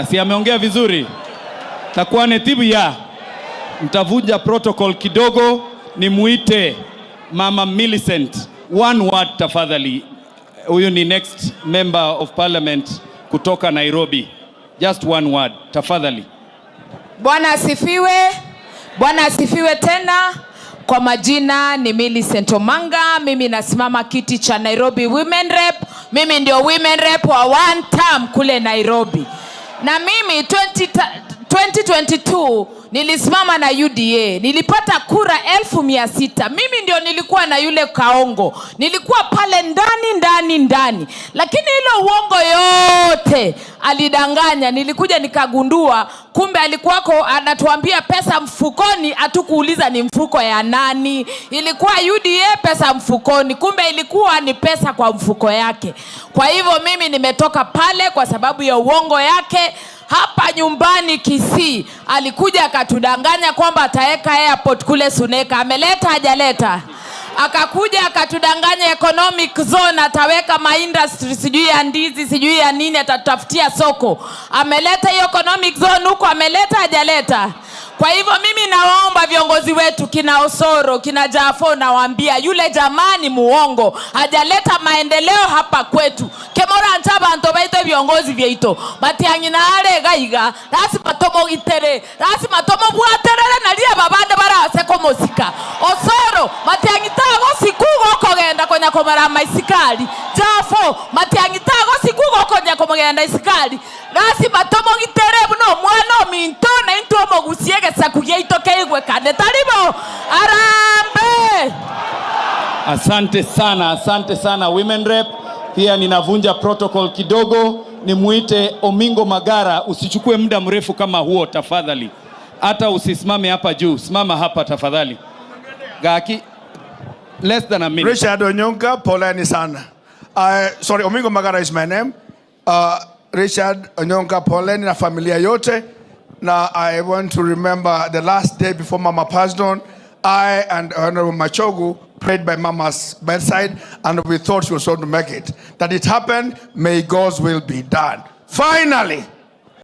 Si ameongea vizuri. Takuwa netibu ya. Mtavunja protocol kidogo, ni muite Mama Millicent. One word tafadhali. Huyu ni next member of parliament kutoka Nairobi. Just one word tafadhali. Bwana asifiwe. Bwana asifiwe tena. Kwa majina ni Millicent Omanga. Mimi nasimama kiti cha Nairobi Women Rep. Mimi ndio Women Rep wa one term kule Nairobi. Na mimi 2022 nilisimama na UDA. Nilipata kura 1,600. Mimi ndio nilikuwa na yule Kaongo. Nilikuwa pale ndani. Lakini hilo uongo yote alidanganya. Nilikuja nikagundua kumbe alikuwako anatuambia pesa mfukoni, atukuuliza ni mfuko ya nani. Ilikuwa UDA pesa mfukoni, kumbe ilikuwa ni pesa kwa mfuko yake. Kwa hivyo mimi nimetoka pale kwa sababu ya uongo yake. Hapa nyumbani Kisii alikuja akatudanganya kwamba ataweka airport kule Suneka. Ameleta hajaleta? Akakuja akatudanganya economic zone, ataweka industry sijui ya ndizi sijui ya nini, atatafutia soko. Ameleta hiyo economic zone huko? Ameleta hajaleta? Kwa hivyo mimi nawaomba viongozi wetu kina Osoro, kina Jafo, nawaambia yule jamani muongo, hajaleta maendeleo hapa kwetu. Kemora ntaba ntobaito viongozi vyeito. Matiangi na ale gaiga, lazima tomo itere, lazima tomo buaterere na lia babande bara seko mosika. Osoro, matiangi tago sikugo kogenda konya komara maisikali. Jafo, matiangi tago sikugo konya komagenda isikali. Lazima tomo itere buno mwana minto na into mogusiege sakuye itoke igwe kane taribo. Arambe. Asante sana Women Rep. Pia ninavunja protocol kidogo, ni muite Omingo Magara. Usichukue muda mrefu kama huo tafadhali. Hata usisimame hapa juu, simama hapa tafadhali. Gaki less than a minute. Richard Onyonka, poleni sana. Sorry, Omingo Magara is my name. Richard Onyonka, poleni na familia yote. Now I want to remember the last day before Mama passed on. I and Honorable Machogu prayed by Mama's bedside, and we thought she was going to make it. That it happened, may God's will be done. Finally,